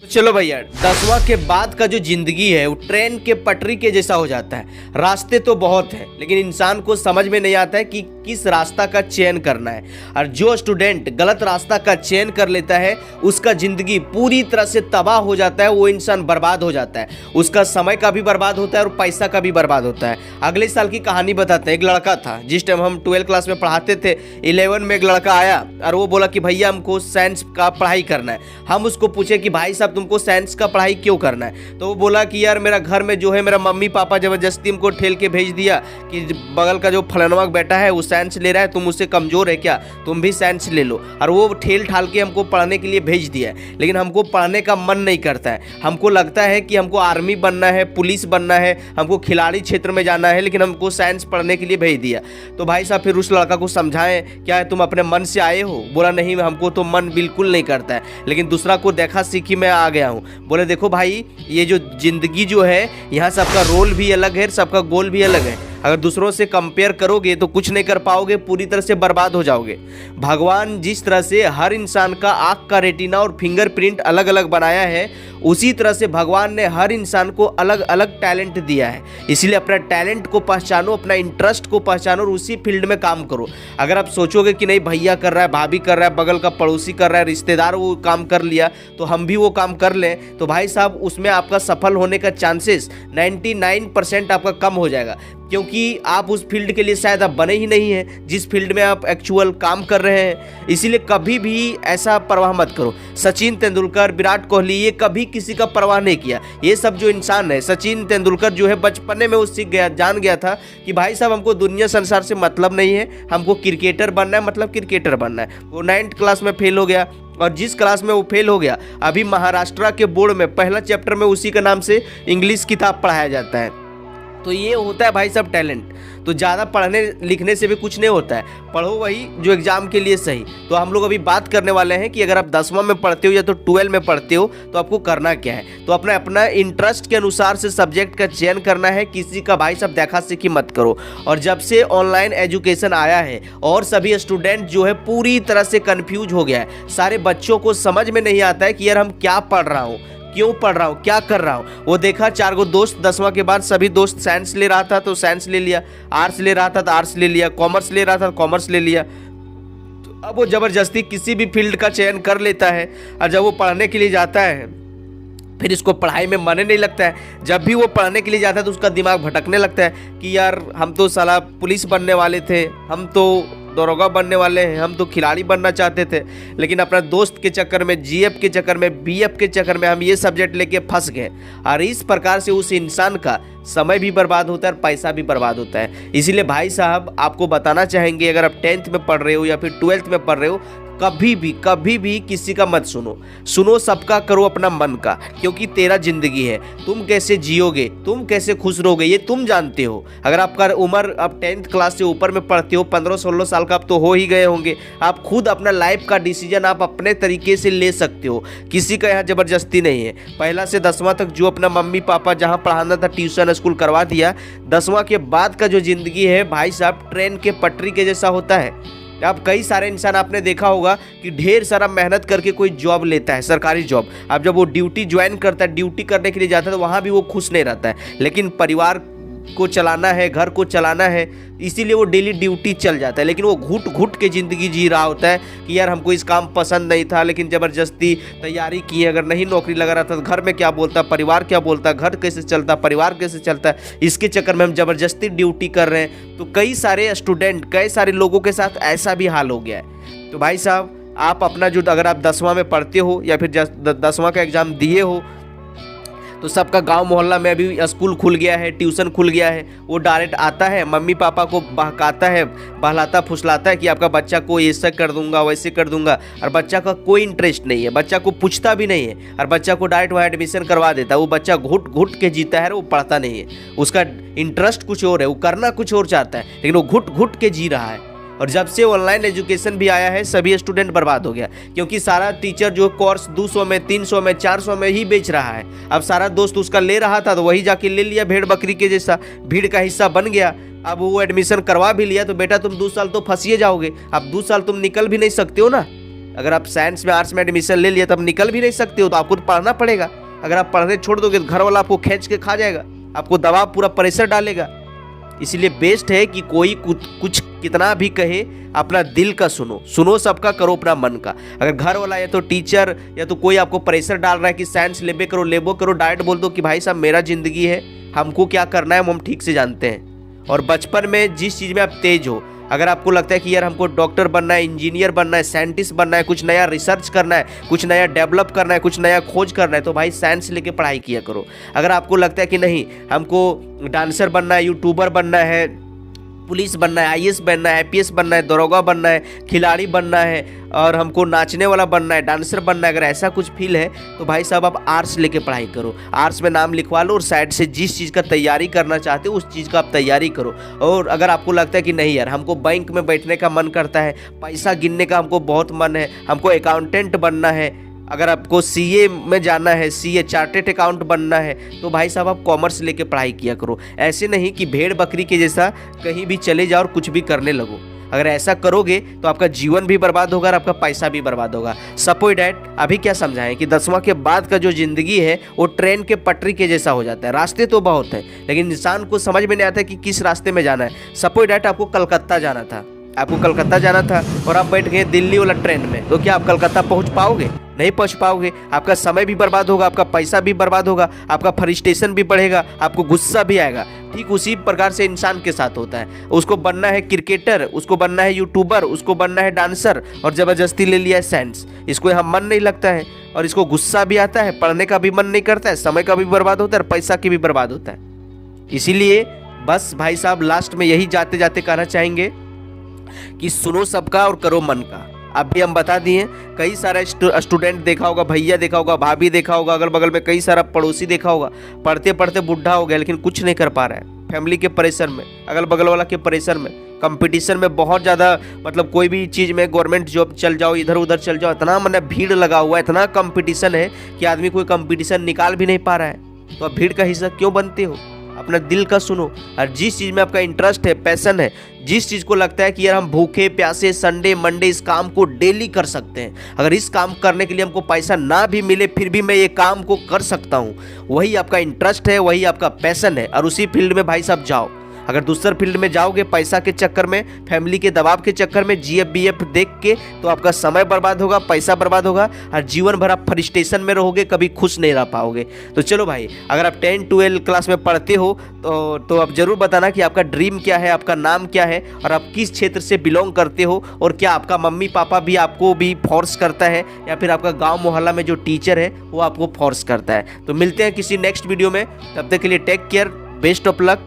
तो चलो भैया, 10वां के बाद का जो जिंदगी है वो ट्रेन के पटरी के जैसा हो जाता है। रास्ते तो बहुत है लेकिन इंसान को समझ में नहीं आता है कि किस रास्ता का चयन करना है। और जो स्टूडेंट गलत रास्ता का चयन कर लेता है उसका जिंदगी पूरी तरह से तबाह हो जाता है। वो इंसान बर्बाद हो जाता है, उसका समय का भी बर्बाद होता है और पैसा का भी बर्बाद होता है। अगले साल की कहानी बताते हैं। एक लड़का था, जिस टाइम हम 12 क्लास में पढ़ाते थे, 11 में एक लड़का आया और वो बोला कि भैया हमको साइंस का पढ़ाई करना है। हम उसको पूछे कि भाई साहब तुमको साइंस का पढ़ाई क्यों करना है? तो वो बोला कि यार मेरा घर में जो है मेरा मम्मी पापा जबरदस्ती हमको ठेल के भेज दिया कि बगल का जो फलानवा बेटा है वो साइंस ले रहा है, तुम उससे कमजोर है क्या, तुम भी साइंस ले लो। और वो ठेल ठाल के हमको पढ़ने के लिए भेज दिया है। लेकिन हमको पढ़ने का मन नहीं करता है। हमको लगता है कि हमको आर्मी बनना है, पुलिस बनना है, हमको खिलाड़ी क्षेत्र में जाना है, लेकिन हमको साइंस पढ़ने के लिए भेज दिया। तो भाई साहब फिर उस लड़का को समझाएं, क्या तुम अपने मन से आए हो? बोला नहीं, हमको तो मन बिल्कुल नहीं करता है, लेकिन दूसरा को देखा सीखी मैं आ गया हूँ। बोले देखो भाई, ये जो जिंदगी जो है यहाँ सबका रोल भी अलग है, सबका गोल भी अलग है। अगर दूसरों से कंपेयर करोगे तो कुछ नहीं कर पाओगे, पूरी तरह से बर्बाद हो जाओगे। भगवान जिस तरह से हर इंसान का आँख का रेटिना और फिंगरप्रिंट अलग अलग बनाया है, उसी तरह से भगवान ने हर इंसान को अलग अलग टैलेंट दिया है। इसलिए अपना टैलेंट को पहचानो, अपना इंटरेस्ट को पहचानो और उसी फील्ड में काम करो। अगर आप सोचोगे कि नहीं भैया कर रहा है, भाभी कर रहा है, बगल का पड़ोसी कर रहा है, रिश्तेदार वो काम कर लिया तो हम भी वो काम कर लें, तो भाई साहब उसमें आपका सफल होने का चांसेस 99% आपका कम हो जाएगा। क्योंकि आप उस फील्ड के लिए शायद आप बने ही नहीं हैं जिस फील्ड में आप एक्चुअल काम कर रहे हैं। इसीलिए कभी भी ऐसा परवाह मत करो। सचिन तेंदुलकर, विराट कोहली, ये कभी किसी का परवाह नहीं किया। ये सब जो इंसान है, सचिन तेंदुलकर जो है बचपने में वो सीख गया, जान गया था कि भाई साहब हमको दुनिया संसार से मतलब नहीं है, हमको क्रिकेटर बनना है, मतलब क्रिकेटर बनना है। वो 9th क्लास में फेल हो गया और जिस क्लास में वो फेल हो गया, अभी महाराष्ट्र के बोर्ड में पहला चैप्टर में उसी के नाम से इंग्लिश किताब पढ़ाया जाता है। तो ये होता है भाई साहब टैलेंट। तो ज़्यादा पढ़ने लिखने से भी कुछ नहीं होता है, पढ़ो वही जो एग्जाम के लिए सही। तो हम लोग अभी बात करने वाले हैं कि अगर आप 10वां में पढ़ते हो या तो 12 में पढ़ते हो तो आपको करना क्या है। तो अपना अपना इंटरेस्ट के अनुसार से सब्जेक्ट का चयन करना है। किसी का भाई साहब देखा सीखी मत करो। और जब से ऑनलाइन एजुकेशन आया है और सभी स्टूडेंट जो है पूरी तरह से कन्फ्यूज हो गया है। सारे बच्चों को समझ में नहीं आता है कि यार हम क्या पढ़ रहा हूँ, क्यों पढ़ रहा हूँ, क्या कर रहा हूँ। वो देखा 4 गो दोस्त 10वां के बाद सभी दोस्त साइंस ले रहा था तो साइंस ले लिया, आर्ट्स ले रहा था तो आर्ट्स ले लिया, कॉमर्स ले रहा था तो कॉमर्स ले लिया। तो अब वो ज़बरदस्ती किसी भी फील्ड का चयन कर लेता है और जब वो पढ़ने के लिए जाता है फिर इसको पढ़ाई में मन नहीं लगता है। जब भी वो पढ़ने के लिए जाता है तो उसका दिमाग भटकने लगता है कि यार हम तो साला पुलिस बनने वाले थे, हम तो दरोगा बनने वाले हैं, हम तो खिलाड़ी बनना चाहते थे, लेकिन अपना दोस्त के चक्कर में, जीएफ के चक्कर में, बीएफ के चक्कर में हम ये सब्जेक्ट लेके फंस गए। और इस प्रकार से उस इंसान का समय भी बर्बाद होता है और पैसा भी बर्बाद होता है। इसीलिए भाई साहब आपको बताना चाहेंगे, अगर आप 10th में पढ़ रहे हो या फिर 12th में पढ़ रहे हो, कभी भी किसी का मत सुनो सबका, करो अपना मन का। क्योंकि तेरा जिंदगी है, तुम कैसे जियोगे, तुम कैसे खुश रहोगे ये तुम जानते हो। अगर आपका उम्र आप 10th क्लास से ऊपर में पढ़ते हो, 15-16 साल का आप तो हो ही गए होंगे, आप खुद अपना लाइफ का डिसीजन आप अपने तरीके से ले सकते हो। किसी का यहाँ ज़बरदस्ती नहीं है। पहला से 10वां तक जो अपना मम्मी पापा जहाँ पढ़ाना था ट्यूशन स्कूल करवा दिया। 10वां के बाद का जो ज़िंदगी है भाई साहब ट्रेन के पटरी के जैसा होता है। अब कई सारे इंसान आपने देखा होगा कि ढेर सारा मेहनत करके कोई जॉब लेता है, सरकारी जॉब। अब जब वो ड्यूटी ज्वाइन करता है, ड्यूटी करने के लिए जाता है तो वहाँ भी वो खुश नहीं रहता है। लेकिन परिवार को चलाना है, घर को चलाना है, इसीलिए वो डेली ड्यूटी चल जाता है। लेकिन वो घुट घुट के ज़िंदगी जी रहा होता है कि यार हमको इस काम पसंद नहीं था लेकिन ज़बरदस्ती तैयारी की, अगर नहीं नौकरी लगा रहा था तो घर में क्या बोलता, परिवार क्या बोलता, घर कैसे चलता, परिवार कैसे चलता, इसके चक्कर में हम ज़बरदस्ती ड्यूटी कर रहे हैं। तो कई सारे स्टूडेंट, कई सारे लोगों के साथ ऐसा भी हाल हो गया है। तो भाई साहब आप अपना जो, अगर आप 10वां में पढ़ते हो या फिर 10वां का एग्ज़ाम दिए हो, तो सबका गांव मोहल्ला में अभी स्कूल खुल गया है, ट्यूशन खुल गया है। वो डायरेक्ट आता है, मम्मी पापा को बहकाता है, बहलाता फुसलाता है कि आपका बच्चा को ऐसा कर दूंगा, वैसे कर दूंगा। और बच्चा का कोई इंटरेस्ट नहीं है, बच्चा को पूछता भी नहीं है और बच्चा को डायरेक्ट वहाँ एडमिशन करवा देता है। वो बच्चा घुट घुट के जीता है, वो पढ़ता नहीं है। उसका इंटरेस्ट कुछ और है, वो करना कुछ और चाहता है, लेकिन वो घुट घुट के जी रहा है। और जब से ऑनलाइन एजुकेशन भी आया है सभी स्टूडेंट बर्बाद हो गया। क्योंकि सारा टीचर जो कोर्स 200 में, 300 में, 400 में ही बेच रहा है। अब सारा दोस्त उसका ले रहा था तो वही जाके ले लिया, भेड़ बकरी के जैसा भीड़ का हिस्सा बन गया। अब वो एडमिशन करवा भी लिया तो बेटा तुम 2 साल तो फंसिए जाओगे। अब 2 साल तुम निकल भी नहीं सकते हो ना। अगर आप साइंस में आर्ट्स में एडमिशन ले लिया तो आप निकल भी नहीं सकते हो, तो आपको तो पढ़ना पड़ेगा। अगर आप पढ़ने छोड़ दोगे तो घर वाला आपको खींच के खा जाएगा, आपको दबाव पूरा प्रेशर डालेगा। इसलिए बेस्ट है कि कोई कुछ कितना भी कहे, अपना दिल का सुनो सबका, करो अपना मन का। अगर घर वाला या तो टीचर या तो कोई आपको प्रेशर डाल रहा है कि साइंस लेबो करो, डायरेक्ट बोल दो कि भाई साहब मेरा जिंदगी है, हमको क्या करना है हम ठीक से जानते हैं। और बचपन में जिस चीज़ में आप तेज हो, अगर आपको लगता है कि यार हमको डॉक्टर बनना है, इंजीनियर बनना है, साइंटिस्ट बनना है, कुछ नया रिसर्च करना है, कुछ नया डेवलप करना है, कुछ नया खोज करना है, तो भाई साइंस लेके पढ़ाई किया करो। अगर आपको लगता है कि नहीं हमको डांसर बनना है, यूट्यूबर बनना है, पुलिस बनना है, आईएएस बनना है, आईपीएस बनना है, दरोगा बनना है, खिलाड़ी बनना है और हमको नाचने वाला बनना है, डांसर बनना है, अगर ऐसा कुछ फील है तो भाई साहब आप आर्ट्स लेके पढ़ाई करो। आर्ट्स में नाम लिखवा लो और साइड से जिस चीज़ का तैयारी करना चाहते हो उस चीज़ का आप तैयारी करो। और अगर आपको लगता है कि नहीं यार हमको बैंक में बैठने का मन करता है, पैसा गिनने का हमको बहुत मन है, हमको अकाउंटेंट बनना है, अगर आपको सीए में जाना है, सीए चार्टेड अकाउंट बनना है, तो भाई साहब आप कॉमर्स लेके पढ़ाई किया करो। ऐसे नहीं कि भेड़ बकरी के जैसा कहीं भी चले जाओ और कुछ भी करने लगो। अगर ऐसा करोगे तो आपका जीवन भी बर्बाद होगा और आपका पैसा भी बर्बाद होगा। सपोज डैट अभी क्या समझाएं कि 10वां के बाद का जो ज़िंदगी है वो ट्रेन के पटरी के जैसा हो जाता है। रास्ते तो बहुत है लेकिन इंसान को समझ में नहीं आता कि किस रास्ते में जाना है। सपोज डैट आपको कलकत्ता जाना था, और आप बैठ गए दिल्ली वाला ट्रेन में, तो क्या आप कलकत्ता पहुंच पाओगे? नहीं पहुंच पाओगे। आपका समय भी बर्बाद होगा, आपका पैसा भी बर्बाद होगा, आपका फ्रस्ट्रेशन भी बढ़ेगा, आपको गुस्सा भी आएगा। ठीक उसी प्रकार से इंसान के साथ होता है। उसको बनना है क्रिकेटर, उसको बनना है यूट्यूबर, उसको बनना है डांसर और ज़बरदस्ती ले लिया है साइंस। इसको यहाँ मन नहीं लगता है और इसको गुस्सा भी आता है, पढ़ने का भी मन नहीं करता है, समय का भी बर्बाद होता है और पैसा की भी बर्बाद होता है। इसीलिए बस भाई साहब लास्ट में यही जाते जाते कहना चाहेंगे कि सुनो सबका और करो मन का। अभी हम बता दिए, कई सारा स्टूडेंट देखा होगा, भैया देखा होगा, भाभी देखा होगा, अगल बगल में कई सारा पड़ोसी देखा होगा, पढ़ते पढ़ते बुढ़ा हो गया लेकिन कुछ नहीं कर पा रहा है। फैमिली के प्रेशर में, अगल बगल वाला के प्रेशर में, कंपटीशन में बहुत ज़्यादा, मतलब कोई भी चीज़ में गवर्नमेंट जॉब चल जाओ, इधर उधर चल जाओ, इतना मतलब भीड़ लगा हुआ है, इतना कंपटीशन है कि आदमी कोई कंपटीशन निकाल भी नहीं पा रहा है। तो आप भीड़ का हिस्सा क्यों बनते हो? अपना दिल का सुनो और जिस चीज़ में आपका इंटरेस्ट है, पैशन है, जिस चीज़ को लगता है कि यार हम भूखे प्यासे संडे मंडे इस काम को डेली कर सकते हैं, अगर इस काम करने के लिए हमको पैसा ना भी मिले फिर भी मैं ये काम को कर सकता हूँ, वही आपका इंटरेस्ट है, वही आपका पैशन है और उसी फील्ड में भाई साहब जाओ। अगर दूसर फील्ड में जाओगे पैसा के चक्कर में, फैमिली के दबाव के चक्कर में, जीएफ बीएफ देख के, तो आपका समय बर्बाद होगा, पैसा बर्बाद होगा और जीवन भर आप फ्रस्ट्रेशन में रहोगे, कभी खुश नहीं रह पाओगे। तो चलो भाई, अगर आप 10-12 क्लास में पढ़ते हो तो आप ज़रूर बताना कि आपका ड्रीम क्या है, आपका नाम क्या है और आप किस क्षेत्र से बिलोंग करते हो और क्या आपका मम्मी पापा भी आपको भी फोर्स करता है या फिर आपका गाँव मोहल्ला में जो टीचर है वो आपको फोर्स करता है। तो मिलते हैं किसी नेक्स्ट वीडियो में, तब तक के लिए take care, best of luck.